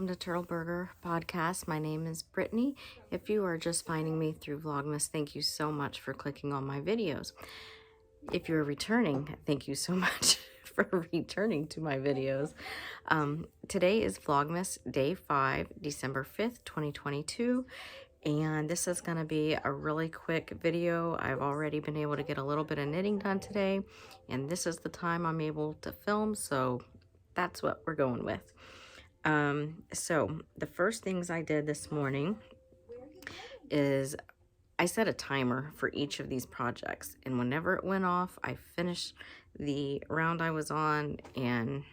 welcome to Turtle Burger Podcast. My name is Brittany. If you are just finding me through Vlogmas, thank you so much for clicking on my videos. If you're returning, thank you so much for returning to my videos. Today is Vlogmas Day 5, December 5th, 2022. And this is going to be a really quick video. I've already been able to get a little bit of knitting done today, and this is the time I'm able to film, so that's what we're going with. So the first things I did this morning is I set a timer for each of these projects, and whenever it went off, I finished the round I was on and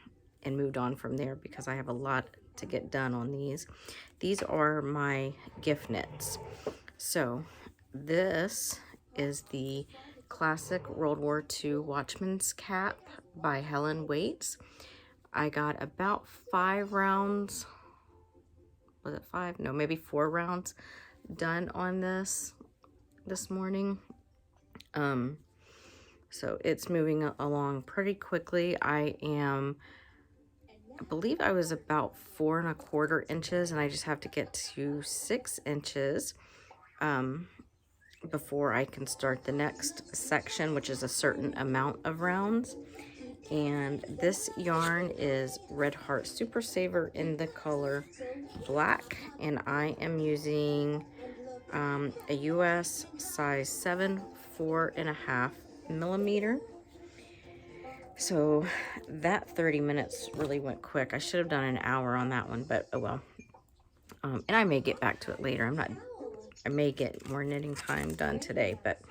moved on from there because I have a lot to get done on these. These are my gift knits. So this is the classic World War II Watchman's cap by Helen Waits. I got about 5 rounds, was it 5? No, maybe 4 rounds done on this morning. So it's moving along pretty quickly. I believe I was about 4 1/4 inches, and I just have to get to 6 inches before I can start the next section, which is a certain amount of rounds. And this yarn is Red Heart Super Saver in the color black, and I am using a US size 7, 4.5 millimeter. So that 30 minutes really went quick. I should have done an hour on that one, but oh well. And I may get back to it later. I may get more knitting time done today, but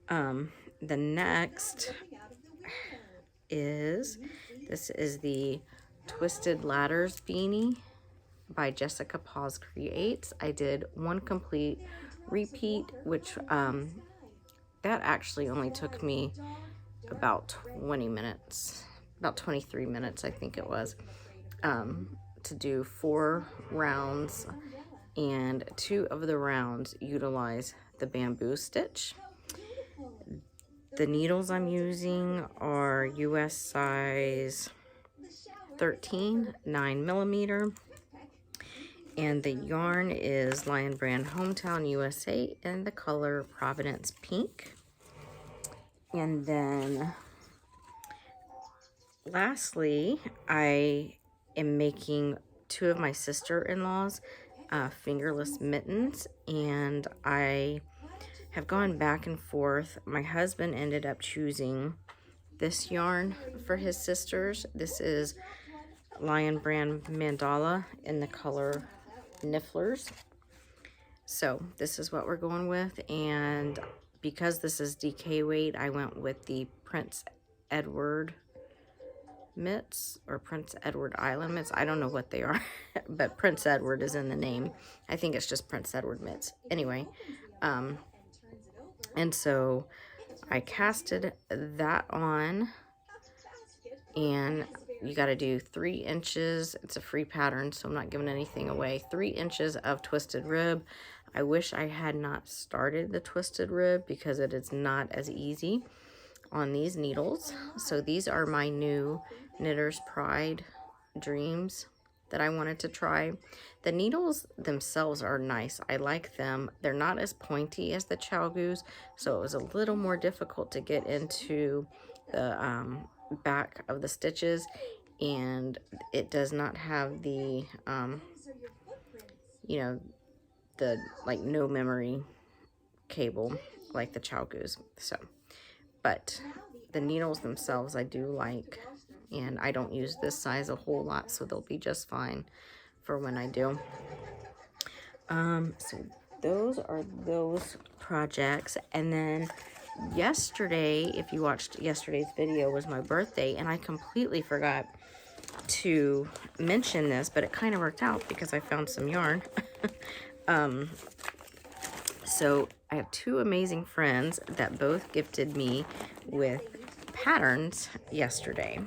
the next this is the Twisted Ladders Beanie by Jessica Paws Creates. I did 1 complete repeat, which that actually only took me about 20 minutes, about 23 minutes I think it was, to do 4 rounds, and 2 of the rounds utilize the bamboo stitch. The needles I'm using are US size 13, 9 millimeter. And the yarn is Lion Brand Hometown USA in the color Providence Pink. And then lastly, I am making 2 of my sister-in-laws fingerless mittens, and I have gone back and forth. My husband ended up choosing this yarn for his sisters. This is Lion Brand Mandala in the color Nifflers. So this is what we're going with, and because this is DK weight, I went with the Prince Edward mitts, or Prince Edward Island mitts. I don't know what they are, but Prince Edward is in the name. I think it's just Prince Edward mitts. Anyway, and so I casted that on, and you got to do 3 inches. It's a free pattern, so I'm not giving anything away. 3 inches of twisted rib. I wish I had not started the twisted rib because it is not as easy on these needles. So these are my new Knitter's Pride Dreams that I wanted to try. The needles themselves are nice. I like them. They're not as pointy as the Chalgoos, so it was a little more difficult to get into the back of the stitches, and it does not have the you know, the like no memory cable like the Chalgoos. So, but the needles themselves I do like, and I don't use this size a whole lot, so they'll be just fine for when I do. So those are those projects. And then yesterday, if you watched yesterday's video, was my birthday, and I completely forgot to mention this, but it kind of worked out because I found some yarn. So I have 2 amazing friends that both gifted me with patterns yesterday.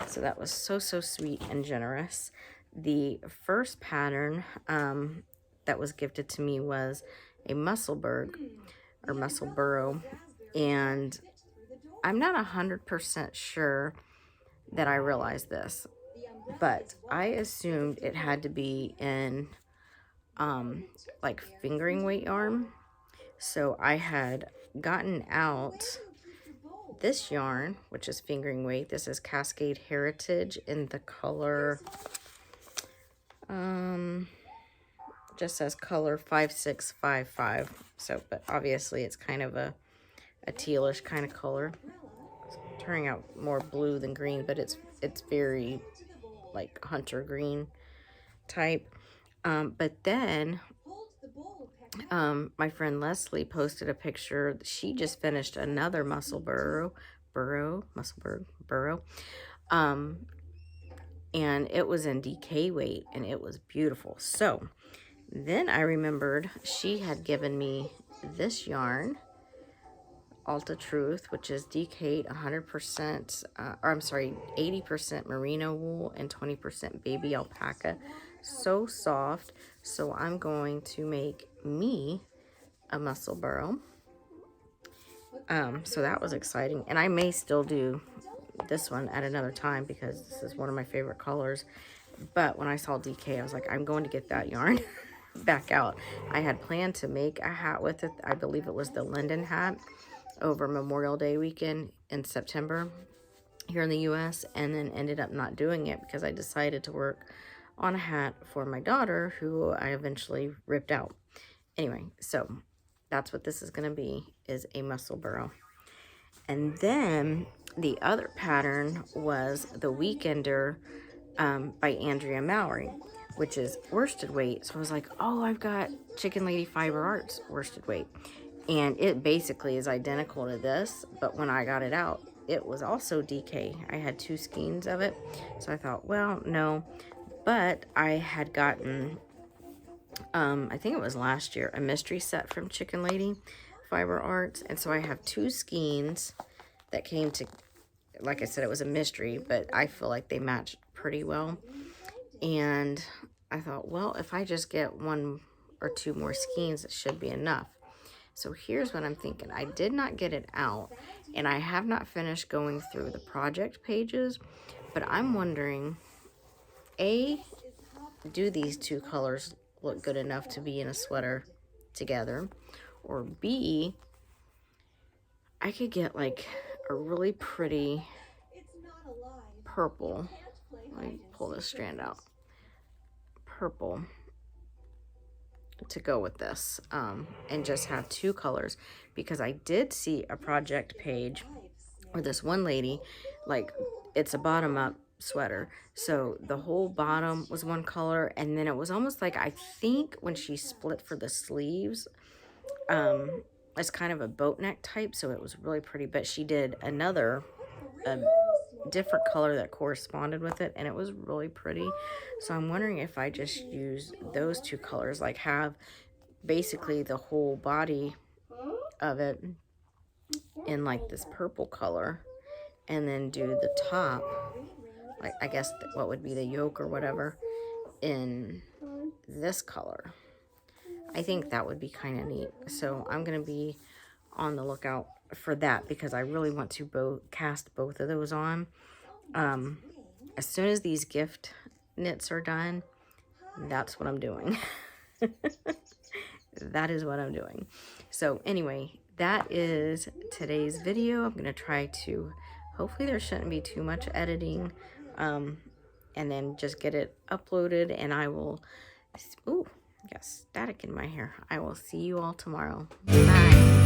So that was so sweet and generous. The first pattern that was gifted to me was a Musselburgh, or Musselburgh, and I'm not 100% sure that I realized this. but I assumed it had to be in like fingering weight yarn. So I had gotten out this yarn, which is fingering weight. This is Cascade Heritage in the color, just says color 5655. So, but obviously it's kind of a tealish kind of color. It's turning out more blue than green, but it's very like hunter green type. But then my friend Leslie posted a picture. She just finished another muscle burrow, and it was in DK weight, and it was beautiful. So then I remembered she had given me this yarn, Alta Truth, which is DK 100%, or I'm sorry, 80% merino wool and 20% baby alpaca. So soft. So I'm going to make me a muscle burrow. So that was exciting, and I may still do this one at another time because this is one of my favorite colors. But when I saw DK, I was like, I'm going to get that yarn back out. I had planned to make a hat with it. I believe it was the Linden hat over Memorial Day weekend in September here in the US, and then ended up not doing it because I decided to work on a hat for my daughter, who I eventually ripped out. Anyway, so that's what this is going to be, is a muscle burrow. And then the other pattern was the Weekender by Andrea Mallory, which is worsted weight. So I was like, oh, I've got Chicken Lady Fiber Arts worsted weight. And it basically is identical to this, but when I got it out, it was also DK. I had 2 skeins of it. So I thought, well, no. But I had gotten, I think it was last year, a mystery set from Chicken Lady Fiber Arts. And so I have 2 skeins that came to, like I said, it was a mystery, but I feel like they match pretty well. And I thought, well, if I just get 1 or 2 more skeins, it should be enough. So here's what I'm thinking. I did not get it out, and I have not finished going through the project pages, but I'm wondering, A, do these 2 colors look good enough to be in a sweater together? Or B, I could get like a really pretty purple. Let me pull this strand out. Purple to go with this, and just have 2 colors, because I did see a project page where this one lady, like, it's a bottom up sweater, so the whole bottom was one color, and then it was almost like, I think when she split for the sleeves, it's kind of a boat neck type, so it was really pretty. But she did another different color that corresponded with it, and it was really pretty. So I'm wondering if I just use those 2 colors, like have basically the whole body of it in like this purple color, and then do the top, like I guess what would be the yoke or whatever, in this color. I think that would be kind of neat. So I'm gonna be on the lookout for that, because I really want to cast both of those on. As soon as these gift knits are done, that's what I'm doing. That is what I'm doing. So anyway, that is today's video. I'm gonna try to, hopefully there shouldn't be too much editing, and then just get it uploaded, and I will, ooh, I got static in my hair. I will see you all tomorrow. Bye.